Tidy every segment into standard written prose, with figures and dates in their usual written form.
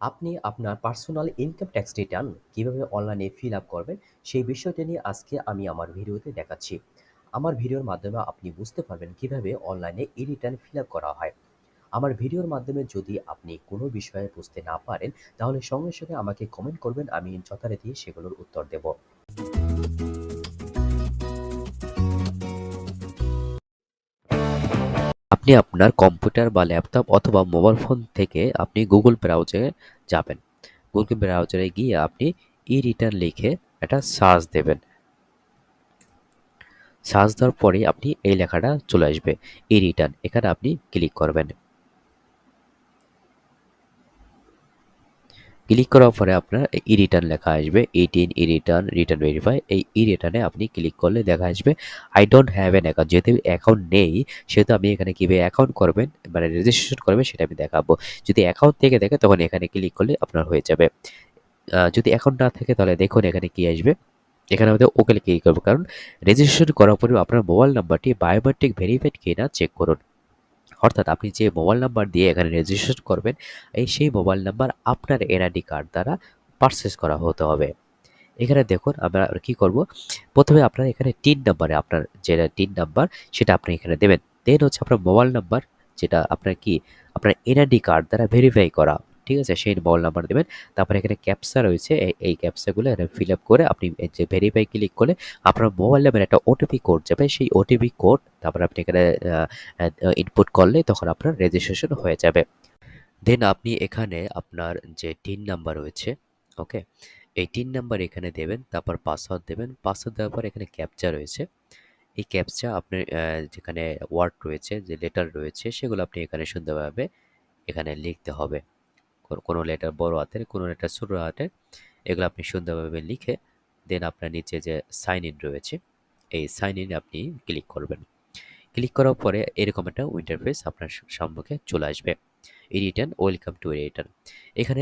আপনি আপনার personal income tax return কিভাবে অনলাইনে ফিল আপ করবেন সেই বিষয়টা নিয়ে আজকে আমি আমার ভিডিওতে দেখাচ্ছি। আমার ভিডিওর মাধ্যমে আপনি বুঝতে পারবেন কিভাবে অনলাইনে ই রিটার্ন ফিল আপ করা হয়। আমার ভিডিওর মাধ্যমে যদি আপনি কোনো বিষয়ে বুঝতে না পারেন তাহলে সঙ্গে সঙ্গে আমাকে কমেন্ট করবেন, আমি যথারীতি সেগুলোর উত্তর দেব। আপনি আপনার কম্পিউটার বা ল্যাপটপ অথবা মোবাইল ফোন থেকে আপনি গুগল ব্রাউজারে যাবেন। গুগল ব্রাউজারে গিয়ে আপনি ই রিটার্ন লিখে একটা সার্চ দেবেন। সার্চ দেওয়ার পরে আপনি এই লেখাটা চলে আসবে, ই রিটার্ন, এখানে আপনি ক্লিক করবেন। ক্লিক করার পরে আপনার ই রিটার্ন লেখা আসবে, 18 ই রিটার্ন, রিটার্ন ভেরিফাই। এই ই রিটার্নে আপনি ক্লিক করলে দেখা আসবে I don't have an account. যেহেতু অ্যাকাউন্ট নেই সেহেতু আমি এখানে কীভাবে অ্যাকাউন্ট করবেন মানে রেজিস্ট্রেশন করবেন সেটা আমি দেখাবো। যদি অ্যাকাউন্ট থেকে থাকে তখন এখানে ক্লিক করলে আপনার হয়ে যাবে। যদি অ্যাকাউন্ট না থাকে তাহলে দেখুন এখানে কি আসবে। এখানে আমাদের ওকে ক্লিক করবো, কারণ রেজিস্ট্রেশন করার পরে আপনার মোবাইল নাম্বারটি বায়োমেট্রিক ভেরিফাইড কিনা চেক করুন। অর্থাৎ আপনি যে মোবাইল নাম্বার দিয়ে এখানে রেজিস্ট্রেশন করবেন সেই মোবাইল নাম্বার আপনার এনআইডি কার্ড দ্বারা পারচেস করা হতে হবে। এখানে দেখুন আমরা কি করব, প্রথমে আপনার এখানে টিন নাম্বারে আপনার যেটা টিন নাম্বার সেটা আপনি এখানে দেবেন। দেন হচ্ছে আপনার মোবাইল নাম্বার, যেটা আপনার কি আপনার এনআইডি কার্ড দ্বারা ভেরিফাই করা, ঠিক আছে, সেই মোবাইল নাম্বার দেবেন। তারপরে এখানে ক্যাপচা রয়েছে, এই ক্যাপচাগুলো এখানে ফিল আপ করে আপনি এই যে ভেরিফাই ক্লিক করলে আপনার মোবাইল নাম্বার একটা ওটিপি কোড যাবে, সেই ওটিপি কোড তারপরে আপনি এখানে ইনপুট করলে তখন আপনার রেজিস্ট্রেশন হয়ে যাবে। দেন আপনি এখানে আপনার যে টিন নাম্বার রয়েছে, ওকে, এই টিন নাম্বার এখানে দেবেন, তারপর পাসওয়ার্ড দেবেন। পাসওয়ার্ড দেওয়ার পর এখানে ক্যাপচা রয়েছে, এই ক্যাপচা আপনার যেখানে ওয়ার্ড রয়েছে, যে লেটার রয়েছে সেগুলো আপনি এখানে সুন্দরভাবে এখানে লিখতে হবে। কোনো লেটার বড় হাতের, কোনো লেটার ছোট হাতের, এগুলো আপনি সুন্দরভাবে লিখে দেন আপনার নিচে যে সাইন ইন রয়েছে এই সাইন ইন আপনি ক্লিক করবেন। ক্লিক করার পরে এরকম একটা ইন্টারফেস আপনার সম্মুখে চলে আসবে। ই return, welcome to E return. এখানে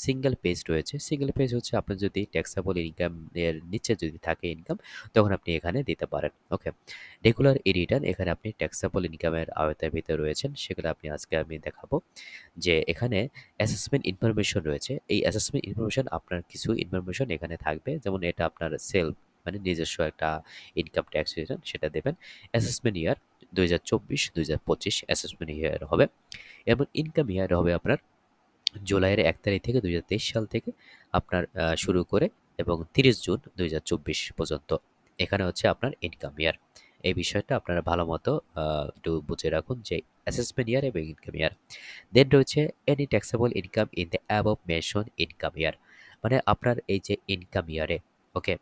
সিঙ্গেল পেজ রয়েছে। সিঙ্গেল পেজ হচ্ছে আপনার যদি ট্যাক্সেবল ইনকাম এর নিচে যদি থাকে ইনকাম, তখন আপনি এখানে দিতে পারেন। ওকে, রেগুলার ই রিটার্ন, এখানে আপনি ট্যাক্সেবল ইনকামের আওতার ভিতরে রয়েছেন, সেগুলো আপনি আজকে আমি দেখাবো। যে এখানে অ্যাসেসমেন্ট ইনফরমেশন রয়েছে, এই অ্যাসেসমেন্ট ইনফরমেশন আপনার কিছু ইনফরমেশন এখানে থাকবে, যেমন এটা আপনার সেলফ মানে নিজস্ব একটা ইনকাম ট্যাক্স রিটার্ন, সেটা দেবেন। অ্যাসেসমেন্ট ইয়ার 2024-2025 অ্যাসেসমেন্ট ইয়ার হবে, এবং ইনকাম ইয়ার হবে আপনার জুলাইয়ের 1 তারিখ থেকে 2023 সাল থেকে আপনার শুরু করে এবং 30 জুন 2024 পর্যন্ত। এখানে হচ্ছে আপনার ইনকাম ইয়ার। এই বিষয়টা আপনারা ভালো মতো একটু বুঝে রাখুন যে অ্যাসেসমেন্ট ইয়ার এবং ইনকাম ইয়ার। দেন রয়েছে any taxable income in the above mention income year, মানে আপনার এই যে ইনকাম ইয়ারে, ওকে,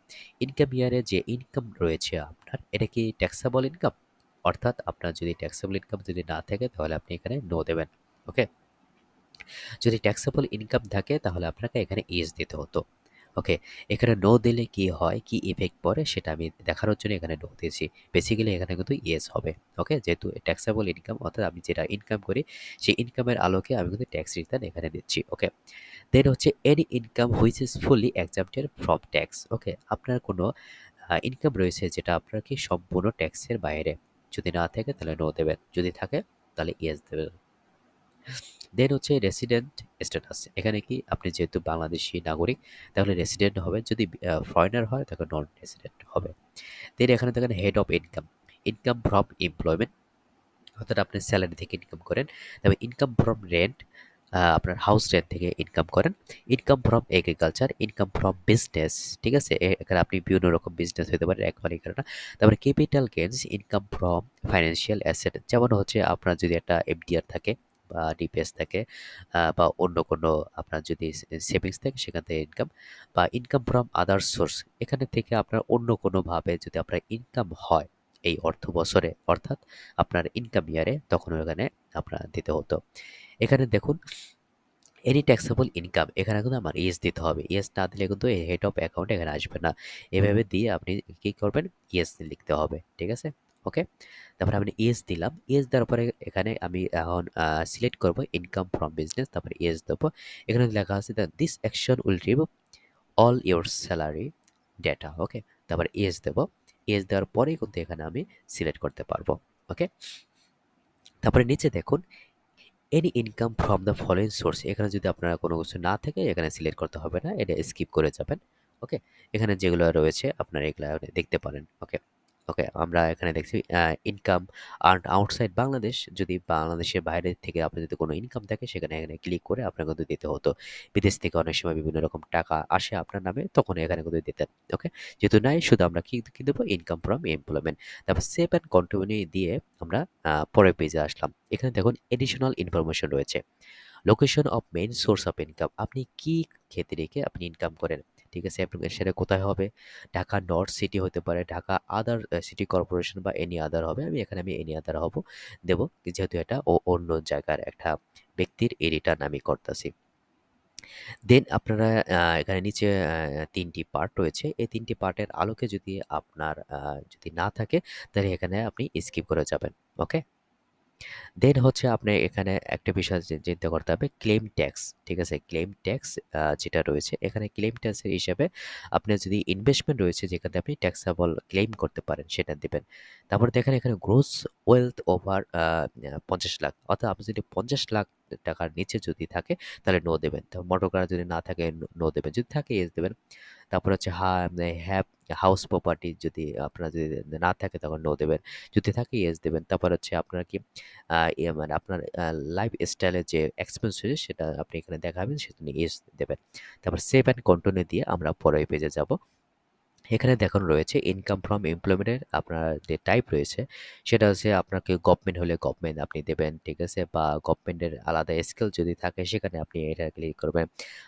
ইনকাম ইয়ারে যে ইনকাম রয়েছে আপনার, এটা কি ট্যাক্সেবল ইনকাম? অর্থাৎ আপনার যদি ট্যাক্সেবল ইনকাম যদি না থাকে তাহলে আপনি এখানে নো দেবেন। ওকে, যদি ট্যাক্সেবল ইনকাম থাকে তাহলে আপনাকে এখানে ইয়েস দিতে হতো। ওকে, এখানে নো দিলে কি হয়, কি ইফেক্ট পড়ে সেটা আমি দেখানোর জন্য এখানে নো দিয়েছি। বেসিক্যালি এখানে কিন্তু ইয়েস হবে। ওকে, যেহেতু ট্যাক্সেবল ইনকাম অর্থাৎ আমি যেটা ইনকাম করি সেই ইনকামের আলোকে আমি কিন্তু ট্যাক্স রিটার্ন এখানে দিচ্ছি। ওকে, দেন হচ্ছে any income which is fully exempted from tax. Okay, আপনার কোনো ইনকাম রয়েছে যেটা আপনার কি সম্পূর্ণ ট্যাক্সের বাইরে, যদি না থাকে তাহলে নো দেবেন, যদি থাকে তাহলে ইয়েস দেবেন। দেন হচ্ছে রেসিডেন্ট স্ট্যাটাস, এখানে কি আপনি যেহেতু বাংলাদেশি নাগরিক তাহলে রেসিডেন্ট হবে, যদি ফরেনার হয় তাহলে নন রেসিডেন্ট হবে। দেন এখানে দেখেন head of income, income from employment, অর্থাৎ আপনি স্যালারি থেকে ইনকাম করেন। তবে ইনকাম ফ্রম রেন্ট, আপনার হাউস রেন্ট থেকে ইনকাম করেন। Income from agriculture, income from business, ঠিক আছে, এখানে আপনি বিভিন্ন রকম বিজনেস হতে পারে, একবার এখানে না। তারপরে capital gains, income from financial asset, যেমন হচ্ছে আপনার যদি একটা এফডিআর থাকে বা ডিপিএস থাকে, বা অন্য কোনো আপনার যদি সেভিংস থাকে সেখান থেকে ইনকাম, বা ইনকাম ফ্রম আদার সোর্স, এখানে থেকে আপনার অন্য কোনোভাবে যদি আপনার ইনকাম হয় এই অর্থ বছরে, অর্থাৎ আপনার ইনকাম ইয়ারে, তখন ওখানে আপনার দিতে হতো। এখানে দেখুন এনি ট্যাক্সেবল ইনকাম, এখানে কিন্তু আমার ইয়েস দিতে হবে। ইয়েস না দিলে কিন্তু এই হেড অফ অ্যাকাউন্ট এখানে আসবে না। এভাবে দিয়ে আপনি কি করবেন, ইয়েস লিখতে হবে, ঠিক আছে। ওকে, তারপরে আমি ইয়েস দিলাম। ইয়েস দেওয়ার পরে এখানে আমি এখন সিলেক্ট করব ইনকাম ফ্রম বিজনেস, তারপরে ইয়েস দেবো। এখানে লেখা আছে this action will remove all your salary data. Okay, তারপরে ইয়েস দেবো। ইয়েস দেওয়ার পরেই কিন্তু এখানে আমি সিলেক্ট করতে পারবো। ওকে, তারপরে নিচে দেখুন any income from the following source, এখানে যদি আপনার কোনো কিছু না থাকে এখানে সিলেক্ট করতে হবে না, এটা স্কিপ করে যাবেন। ওকে, এখানে যেগুলো রয়েছে আপনারা এগুলা দেখতে পারেন। ওকে, ওকে, আমরা এখানে দেখছি ইনকাম আর্ন আউটসাইড বাংলাদেশ, যদি বাংলাদেশের বাইরে থেকে আপনার যদি কোনো ইনকাম থাকে সেখানে এখানে ক্লিক করে আপনার কিন্তু দিতে হতো। বিদেশ থেকে অনেক সময় বিভিন্ন রকম টাকা আসে আপনার নামে, তখন এখানে কিন্তু দিতেন। ওকে, যেহেতু নাই, শুধু আমরা কি দেবো, ইনকাম ফ্রম এমপ্লয়মেন্ট। তারপর সেভ অ্যান্ড কন্টিনিউ দিয়ে আমরা পরের পেজে আসলাম। এখানে দেখুন এডিশনাল ইনফরমেশন রয়েছে। Location of main source of income, আপনি কি ক্ষেত্রে রেখে আপনি ইনকাম করেন, ঠিক আছে, আপনার সেটা কোথায় হবে। ঢাকা নর্থ সিটি হতে পারে, ঢাকা আদার সিটি কর্পোরেশন বা এনি আদার হবে। আমি এনি আদার হব দেবো, যেহেতু এটা অন্য জায়গার একটা ব্যক্তির এই রিটার্ন আমি করতেছি। দেন আপনারা এখানে নিচে ৩ টি পার্ট রয়েছে। এই ৩ টি পার্টের আলোকে যদি আপনার যদি না থাকে, তাহলে এখানে আপনি স্কিপ করে যাবেন। ওকে? দেন হচ্ছে আপনি এখানে একটা বিষয় চিন্তা করতে হবে, ক্লেম ট্যাক্স, ঠিক আছে, ক্লেম ট্যাক্স যেটা রয়েছে এখানে ক্লেম ট্যাক্সের হিসাবে আপনার যদি ইনভেস্টমেন্ট রয়েছে যেখানে আপনি ট্যাক্সেবল ক্লেম করতে পারেন সেটা দেবেন। তারপর দেখেন এখানে গ্রোস ওয়েলথ ওভার 50 লাখ, অর্থাৎ আপনি যদি 50 লাখ টাকার নিচে যদি থাকে তাহলে নো দেবেন। তো মোটর কার যদি না থাকে নো দেবেন, যদি থাকে ইয়েস দেবেন। তারপর হচ্ছে হ্যাভ হাউস প্রপার্টি যদি আপনার যদি না থাকে তখন নো দেবেন, যদি থাকে ইয়েস দেবেন। তারপর হচ্ছে আপনার কি মানে আপনার লাইফ স্টাইলের যে এক্সপেন্স রয়েছে সেটা আপনি এখানে দেখাবেন, সেটা নিয়ে ইয়েস দেবেন। তারপর সেভ অ্যান্ড কন্টিনিউ দিয়ে আমরা পরের পেজে যাব। এখানে দেখানো রয়েছে ইনকাম ফ্রম এমপ্লয়মেন্টের আপনার যে টাইপ রয়েছে সেটা হচ্ছে আপনাকে গভর্নমেন্ট হলে গভর্নমেন্ট আপনি দেবেন, ঠিক আছে, বা গভর্নমেন্টের আলাদা স্কেল যদি থাকে সেখানে আপনি এটা ক্লিক করবেন,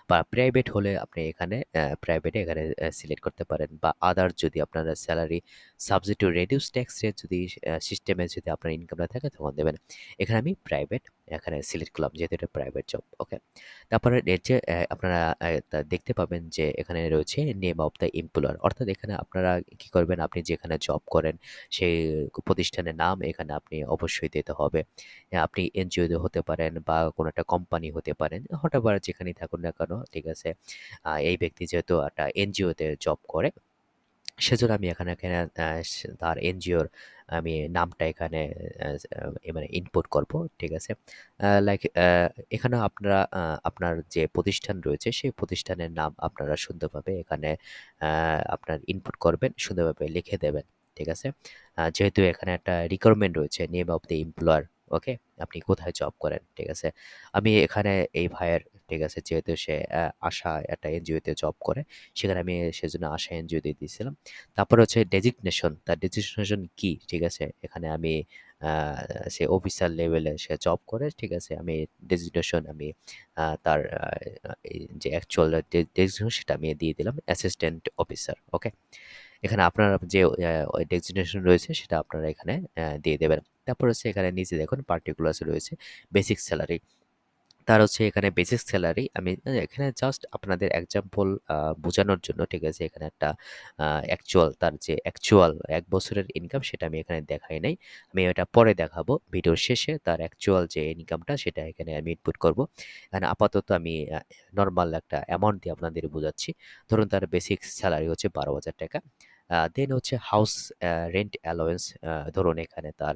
বা প্রাইভেট হলে আপনি এখানে প্রাইভেটে এখানে সিলেক্ট করতে পারেন, বা আদার যদি আপনার salary subject to reduce tax rate যদি সিস্টেমে যদি আপনার ইনকামটা থাকে তখন দেবেন। এখানে আমি প্রাইভেট এখানে সিলেক্ট করলাম যেহেতু এটা প্রাইভেট জব। ওকে, তারপরে এর যে আপনারা দেখতে পাবেন যে এখানে রয়েছে নেম অফ দ্য এমপ্লয়ার, অর্থাৎ এখানে আপনারা কি করবেন, আপনি যেখানে জব করেন সেই প্রতিষ্ঠানের নাম এখানে আপনি অবশ্যই দিতে হবে। আপনি এনজিও হতে পারেন বা কোনো একটা কোম্পানি হতে পারেন, হতে পারে যেখানেই থাকুন না কেন, ঠিক আছে। এই ব্যক্তি যেহেতু একটা এনজিওতে জব করে সেজন্য আমি এখানে তার এনজিওর আমি নামটা এখানে মানে ইনপুট করব, ঠিক আছে। লাইক এখানে আপনারা আপনার যে প্রতিষ্ঠান রয়েছে সেই প্রতিষ্ঠানের নাম আপনারা সুন্দরভাবে এখানে আপনার ইনপুট করবেন, সুন্দরভাবে লিখে দেবেন, ঠিক আছে। যেহেতু এখানে একটা রিকোয়ারমেন্ট রয়েছে নেম অফ দ্য এমপ্লয়ার, ওকে, আপনি কোথায় জব করেন, ঠিক আছে। আমি এখানে এই ভাইয়ের, ঠিক আছে, যেহেতু সে আশা একটা এনজিওতে জব করে সেখানে আমি সেজন্য আশা এনজিও দিয়ে দিয়েছিলাম। তারপর হচ্ছে ডেজিগনেশন, তার ডেজিগনেশন কি, ঠিক আছে, এখানে আমি সে অফিসার লেভেলে সে জব করে, ঠিক আছে, আমি ডেজিগনেশন আমি তার এই যে অ্যাকচুয়াল ডেজিগনেশন সেটা আমি দিয়ে দিলাম অ্যাসিস্ট্যান্ট অফিসার। ওকে, এখানে আপনার যে ডেজিগনেশন রয়েছে সেটা আপনারা এখানে দিয়ে দেবেন। তারপর হচ্ছে এখানে নিচে দেখুন পার্টিকুলার্স রয়েছে, বেসিক স্যালারি, তার হচ্ছে এখানে বেসিক স্যালারি আমি এখানে জাস্ট আপনাদের এক্সাম্পল বোঝানোর জন্য, ঠিক আছে, এখানে একটা অ্যাকচুয়াল তার যে অ্যাকচুয়াল ১ বছরের ইনকাম সেটা আমি এখানে দেখাই নাই। আমি এটা পরে দেখাবো ভিডিওর শেষে, তার অ্যাকচুয়াল যে ইনকামটা সেটা এখানে আমি ইনপুট করব। এখানে আপাতত আমি নরমাল একটা অ্যামাউন্ট দিয়ে আপনাদের বোঝাচ্ছি। ধরুন তার বেসিক স্যালারি হচ্ছে ১২,০০০ টাকা। দেন হচ্ছে হাউস রেন্ট অ্যালাওয়েন্স, ধরুন এখানে তার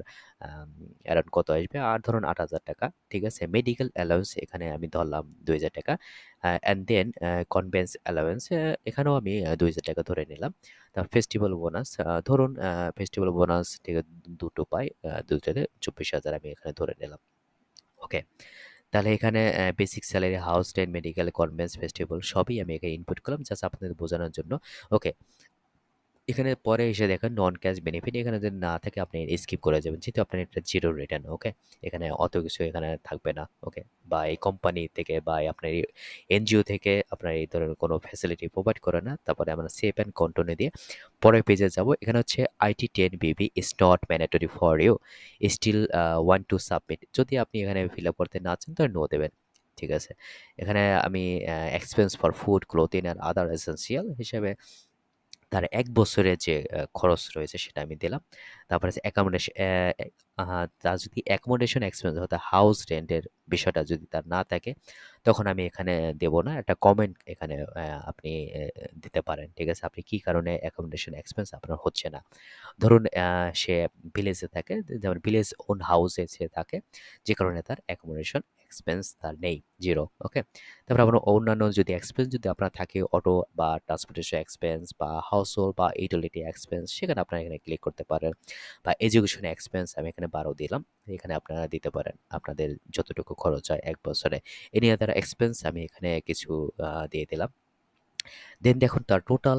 অ্যারাউন্ড কত আসবে, আর ধরুন ৮,০০০ টাকা, ঠিক আছে। মেডিকেল অ্যালাউন্স এখানে আমি ধরলাম ২,০০০ টাকা। অ্যান্ড দেন কনভেন্স অ্যালাউন্স এখানেও আমি ২,০০০ টাকা ধরে নিলাম। তারপর ফেস্টিভ্যাল বোনাস, ধরুন ফেস্টিভ্যাল বোনাস থেকে দুটো পাই, দুটোতে ২৪,০০০ আমি এখানে ধরে নিলাম। ওকে, তাহলে এখানে basic salary, house rent, medical, convince, festival সবই আমি এখানে ইনপুট করলাম জাস্ট আপনাদের বোঝানোর জন্য। ওকে, এখানে পরে এসে দেখেন নন ক্যাশ বেনিফিট, এখানে যদি না থাকে আপনি স্কিপ করে যাবেন যেহেতু আপনার এটা জিরো রিটার্ন। ওকে, এখানে অত কিছু এখানে থাকবে না। ওকে, বা এই কোম্পানি থেকে বা আপনার এনজিও থেকে আপনার এই ধরনের কোনো ফ্যাসিলিটি প্রোভাইড করে না। তারপরে আমরা সেভ অ্যান্ড কন্টিনিউ দিয়ে পরের পেজে যাব। এখানে হচ্ছে IT 10 BB is not mandatory for you, still want to submit, যদি আপনি এখানে ফিল আপ করতে না চান তাহলে নো দেবেন, ঠিক আছে। এখানে আমি expense for food, clothing and other essential হিসেবে তার ১ বছরের যে খরচ রয়েছে সেটা আমি দিলাম। তারপরে হচ্ছে তার যদি অ্যাকোমোডেশন এক্সপেন্স অর্থাৎ হাউস রেন্টের বিষয়টা যদি তার না থাকে, তখন আমি এখানে দেব না। একটা কমেন্ট এখানে আপনি দিতে পারেন, ঠিক আছে? আপনি কি কারণে অ্যাকোমোডেশন এক্সপেন্স আপনার হচ্ছে না। ধরুন সে ভিলেজে থাকে, যেমন ভিলেজ ওন হাউসে সে থাকে, যে কারণে তার অ্যাকোমোডেশন এক্সপেন্স তার নেই, জিরো। ওকে, তারপর আপনার অন্যান্য যদি এক্সপেন্স যদি আপনার থাকে অটো বা ট্রান্সপোর্টেশন এক্সপেন্স বা হাউস হোল্ড বা ইউটিলিটি এক্সপেন্স, সেখানে আপনারা এখানে ক্লিক করতে পারেন। বা এডুকেশন এক্সপেন্স আমি এখানে 12 দিলাম, এখানে আপনারা দিতে পারেন আপনাদের যতটুকু খরচ হয় এক বছরে। এনি আদার এক্সপেন্স আমি এখানে কিছু দিয়ে দিলাম। দেন দেখুন তার টোটাল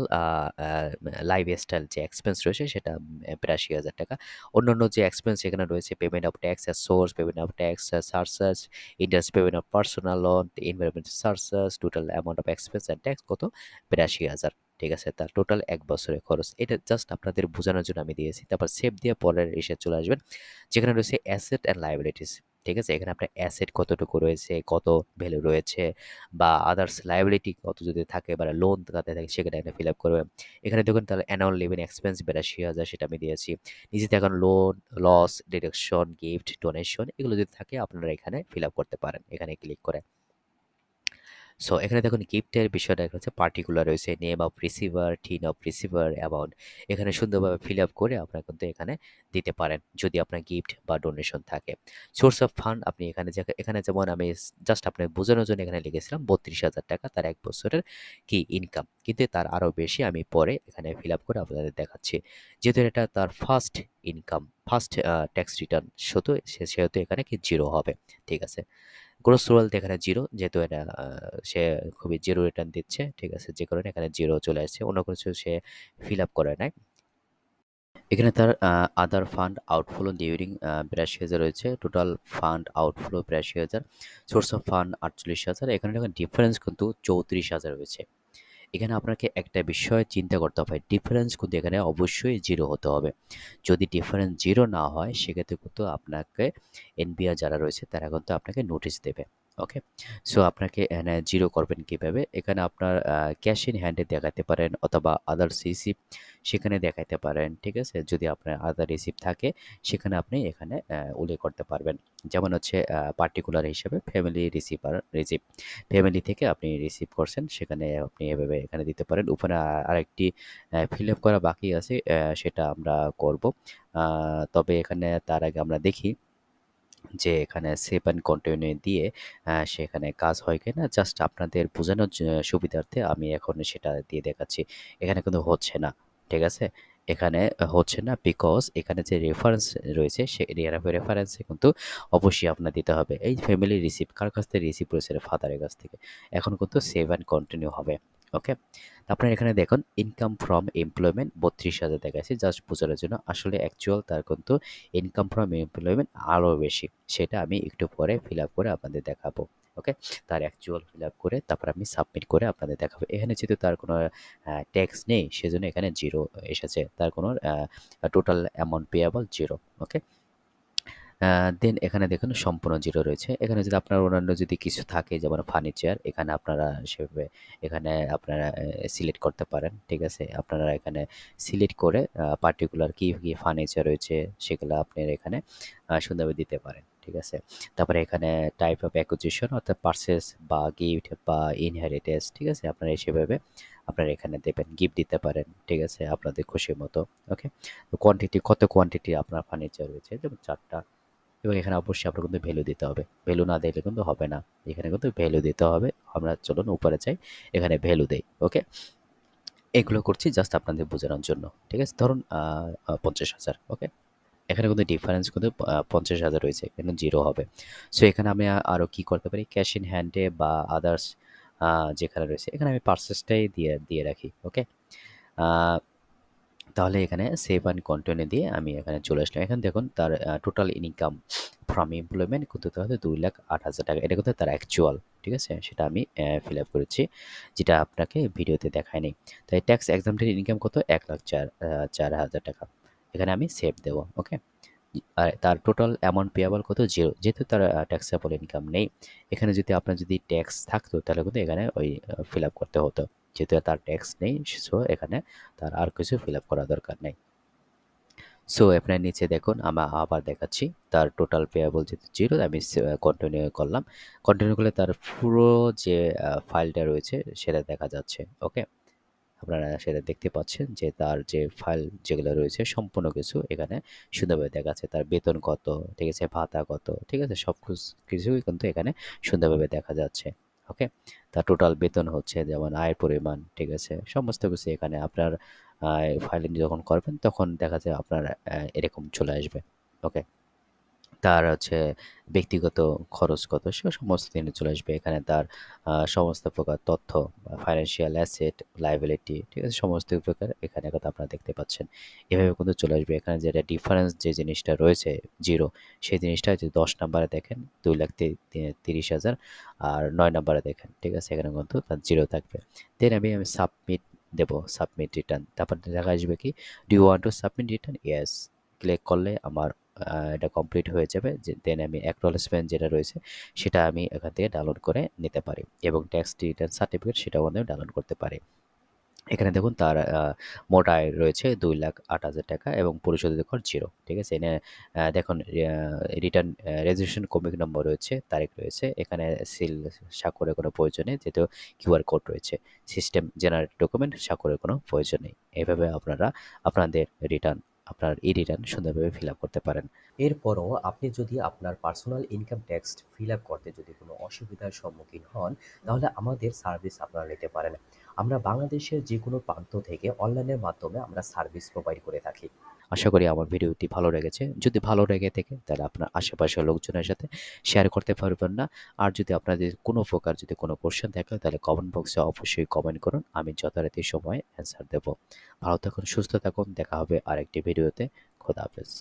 লাইফস্টাইল যে এক্সপেন্স রয়েছে সেটা ৮২,০০০ টাকা। অন্যান্য যে এক্সপেন্স এখানে রয়েছে payment of tax as source, payment of tax surcharge, interest payment of personal loan, environmental surcharge, total amount of expense and tax কত? ৮২,০০০। ঠিক আছে, তার টোটাল এক বছরের খরচ। এটা জাস্ট আপনাদের বোঝানোর জন্য আমি দিয়েছি। তারপর সেভ দিয়ে পরের এসে চলে আসবেন, যেখানে রয়েছে অ্যাসেট অ্যান্ড লায়াবিলিটিস। ঠিক আছে, এখানে আপনার অ্যাসেট কতটুকু রয়েছে, কত ভ্যালু রয়েছে, বা আদার্স লায়াবিলিটি কত যদি থাকে বা লোন তাতে থাকে সেখানে এখানে ফিল আপ করবে। এখানে দেখুন তাহলে অ্যানুয়াল লিভিং এক্সপেন্স ৮২,০০০ সেটা আমি দিয়েছি। নিচেতে এখন loan, loss, deduction, gift, donation এগুলো যদি থাকে আপনারা এখানে ফিল আপ করতে পারেন এখানে ক্লিক করে। সো এখানে দেখুন গিফটের বিষয়টা হচ্ছে পার্টিকুলার রয়েছে, name of receiver, TIN of receiver amount এখানে সুন্দরভাবে ফিল আপ করে আপনারা কিন্তু এখানে দিতে পারেন যদি আপনার গিফট বা ডোনেশন থাকে। সোর্স অফ ফান্ড আপনি এখানে যেমন আমি জাস্ট আপনার বোঝানোর জন্য এখানে লিখেছিলাম ৩২,০০০ টাকা তার এক বছরের কি ইনকাম, কিন্তু তার আরও বেশি আমি পরে এখানে ফিল আপ করে আপনাদের দেখাচ্ছি। যেহেতু এটা তার first income, first tax return, সেহেতু এখানে কি জিরো হবে। ঠিক আছে, গ্রোস ওয়েলথ এখানে জিরো, যেহেতু এটা সে খুবই জিরো রিটার্ন দিচ্ছে। ঠিক আছে, যে কারণে এখানে জিরো চলে আসছে, অন্য কিছু সে ফিল আপ করে নাই। এখানে তার আদার ফান্ড আউটফ্লো ডিউরিং ৮২,০০০ রয়েছে, total fund outflow ৮২,০০০, source of fund ৪৮,০০০। এখানে দেখেন ডিফারেন্স কিন্তু ৩৪,০০০ রয়েছে। এখানে আপনাকে একটা বিষয় চিন্তা করতে হবে, ডিফারেন্স কিন্তু এখানে অবশ্যই জিরো হতে হবে। যদি ডিফারেন্স জিরো না হয় সেক্ষেত্রে কিন্তু আপনাকে এনবিআর যারা রয়েছে তারা কিন্তু আপনাকে নোটিশ দেবে। ওকে, সো আপনাকে এখানে জিরো করবেন কীভাবে? এখানে আপনার ক্যাশ ইন হ্যান্ডে দেখাতে পারেন অথবা আদার্স রিসিপ্ট সেখানে দেখাতে পারেন। ঠিক আছে, যদি আপনার আদার রিসিপ্ট থাকে সেখানে আপনি এখানে উল্লেখ করতে পারবেন। যেমন হচ্ছে পার্টিকুলার হিসেবে ফ্যামিলি রিসিপ্ট, ফ্যামিলি থেকে আপনি রিসিভ করছেন সেখানে আপনি এভাবে এখানে দিতে পারেন। উপরে আরেকটি ফিল আপ করা বাকি আছে, সেটা আমরা করব। তবে এখানে তার আগে আমরা দেখি যে এখানে সেভ অ্যান্ড কন্টিনিউ দিয়ে সেখানে কাজ হয় কিনা। জাস্ট আপনাদের বোঝানোর সুবিধার্থে আমি এখন সেটা দিয়ে দেখাচ্ছি। এখানে কিন্তু হচ্ছে না। ঠিক আছে, এখানে হচ্ছে না বিকজ এখানে যে রেফারেন্স রয়েছে সে রেফারেন্সে কিন্তু অবশ্যই আপনার দিতে হবে। এই ফ্যামিলি রিসিপ্ট কার কাছ থেকে রিসিভ করেছে? ফাদারের কাছ থেকে। এখন কিন্তু সেভ অ্যান্ড কন্টিনিউ হবে। ওকে, আপনার এখানে দেখুন ইনকাম ফ্রম এমপ্লয়মেন্ট ৩২,০০০ দেখাচ্ছে, জাস্ট বোঝানোর জন্য। আসলে অ্যাকচুয়াল তার কিন্তু ইনকাম ফ্রম এমপ্লয়মেন্ট আরও বেশি, সেটা আমি একটু পরে ফিল আপ করে আপনাদের দেখাবো। ওকে, তার অ্যাকচুয়াল ফিল আপ করে তারপর আমি সাবমিট করে আপনাদের দেখাবো। এখানে যেহেতু তার কোনো ট্যাক্স নেই সেজন্য এখানে জিরো এসেছে, তার কোনো টোটাল অ্যামাউন্ট পেয়াবল জিরো। ওকে, দেন এখানে দেখুন সম্পূর্ণ জিরো রয়েছে। এখানে যদি আপনার অন্যান্য যদি কিছু থাকে যেমন ফার্নিচার এখানে আপনারা সেভাবে এখানে আপনারা সিলেক্ট করতে পারেন। ঠিক আছে, আপনারা এখানে সিলেক্ট করে পার্টিকুলার কী কী ফার্নিচার রয়েছে সেগুলো আপনারা এখানে সুন্দরভাবে দিতে পারেন। ঠিক আছে, তারপরে এখানে টাইপ অফ অ্যাকুইজিশন অর্থাৎ পারচেস বা গিফট বা ইনহেরিটেন্স। ঠিক আছে, আপনারা সেভাবে আপনারা এখানে দেবেন, গিফট দিতে পারেন। ঠিক আছে, আপনাদের খুশি মতো। ওকে, তো কোয়ান্টিটি কত কোয়ান্টিটি আপনার ফার্নিচার রয়েছে, যেমন ৪টা। এবং এখানে অবশ্যই আপনার কিন্তু ভ্যালু দিতে হবে, ভ্যালু না দিলে কিন্তু হবে না। এখানে কিন্তু ভ্যালু দিতে হবে। আমরা চলুন উপরে যাই, এখানে ভ্যালু দেই। ওকে, এগুলো করছি জাস্ট আপনাদের বোঝানোর জন্য। ঠিক আছে, ধরুন ৫০,০০০। ওকে, এখানে কিন্তু ডিফারেন্স কিন্তু ৫০,০০০ রয়েছে, এখানে জিরো হবে। সো এখানে আমি আরও কী করতে পারি, ক্যাশ ইন হ্যান্ডে বা আদার্স যেখানে রয়েছে এখানে আমি পার্সেসটাই দিয়ে রাখি। ওকে, তাহলে এখানে সেভ অ্যান্ড কন্টিনিউ দিয়ে আমি এখানে চলে আসলাম। এখানে দেখুন তার টোটাল ইনকাম ফ্রম এমপ্লয়মেন্ট কিন্তু তাহলে ২,০৮,০০০ টাকা, এটা কিন্তু তার অ্যাকচুয়াল। ঠিক আছে, সেটা আমি ফিল আপ করেছি, যেটা আপনাকে ভিডিওতে দেখায়নি। তাই ট্যাক্স এক্সামটেড ইনকাম কত? ১,০৪,০০০ টাকা। এখানে আমি সেভ দেবো। ওকে, আর তার টোটাল অ্যামাউন্ট পেয়াবল কত? জিরো, যেহেতু তার ট্যাক্সেবল ইনকাম নেই। এখানে যদি আপনার যদি ট্যাক্স থাকতো তাহলে কিন্তু এখানে ওই ফিল আপ করতে হতো, যেহেতু তার ট্যাক্স নেই। সো এখানে তার আর কিছু ফিল আপ করার দরকার নেই। সো আপনার নিচে দেখুন আমরা আবার দেখাচ্ছি তার টোটাল পেয়াবল যেহেতু জিরো, আমি কন্টিনিউ করলাম। কন্টিনিউ করলে তার পুরো যে ফাইলটা রয়েছে সেটা দেখা যাচ্ছে। ওকে, আপনারা সেটা দেখতে পাচ্ছেন যে তার যে ফাইল যেগুলো রয়েছে সম্পূর্ণ কিছু এখানে সুন্দরভাবে দেখাচ্ছে। তার বেতন কত, ঠিক আছে, ভাতা কত, ঠিক আছে, সব কিছুই কিন্তু এখানে সুন্দরভাবে দেখা যাচ্ছে। ওকে, তার টোটাল বেতন হচ্ছে যেমন আয়ের পরিমাণ, ঠিক আছে, সমস্ত কিছু এখানে আপনার ফাইলিং যখন করবেন তখন দেখা যায় আপনার এরকম চলে আসবে। ওকে, তার হচ্ছে ব্যক্তিগত খরচ কত সে সমস্ত দিনে চলে আসবে। এখানে তার সমস্ত প্রকার তথ্য, ফাইন্যান্সিয়াল অ্যাসেট, লায়াবিলিটি, ঠিক আছে, সমস্ত প্রকার এখানে কিন্তু আপনারা দেখতে পাচ্ছেন। এভাবে কিন্তু চলে আসবে। এখানে যেটা ডিফারেন্স যে জিনিসটা রয়েছে 0, সেই জিনিসটা যদি 10 নাম্বারে দেখেন 2,30,000, আর 9 নাম্বারে দেখেন, ঠিক আছে, এখানে কিন্তু তার 0 থাকবে। দেন আমি সাবমিট দেব, সাবমিট রিটার্ন। তারপর দেখা আসবে কি, do you want to submit return? Yes. Click করলে আমার এটা কমপ্লিট হয়ে যাবে। যে দেন আমি অ্যাকনলেজমেন্ট যেটা রয়েছে সেটা আমি এখান থেকে ডাউনলোড করে নিতে পারি, এবং ট্যাক্স রিটার্ন সার্টিফিকেট সেটাও আমি ডাউনলোড করতে পারি। এখানে দেখুন তার মোট আয় রয়েছে 2,08,000 টাকা এবং পরিশোধিত কর 0, ঠিক আছে। এখানে দেখুন রিটার্ন রেজিস্ট্রেশন কমিক নম্বর রয়েছে, তারিখ রয়েছে। এখানে সিল স্বাক্ষরের কোনো প্রয়োজন নেই যেহেতু কিউআর কোড রয়েছে। সিস্টেম জেনারেট ডকুমেন্ট, স্বাক্ষরের কোনো প্রয়োজন নেই। এভাবে আপনারা আপনাদের রিটার্ন, আপনার রিটার্ন সুন্দরভাবে ফিল আপ করতে পারেন। এরপরও আপনি যদি আপনার personal income tax fill up করতে যদি কোনো অসুবিধার সম্মুখীন হন, তাহলে আমাদের সার্ভিস আপনারা নিতে পারেন। আমরা বাংলাদেশের যে কোনো প্রান্ত থেকে অনলাইনের মাধ্যমে আমরা সার্ভিস প্রোভাইড করে থাকি। আশা করি আমার ভিডিওটি ভালো লেগেছে। যদি ভালো লেগে থাকে তাহলে আপনার আশেপাশের লোকজনের সাথে শেয়ার করতে পারবেন না। আর যদি আপনাদের কোনো প্রকার যদি কোনো কোশ্চেন থাকে তাহলে কমেন্ট বক্সে অবশ্যই কমেন্ট করুন। আমি যথারীতি সময়ে অ্যান্সার দেব। ভালো থাকুন, সুস্থ থাকুন। দেখা হবে আরেকটি ভিডিওতে। খোদা হাফেজ।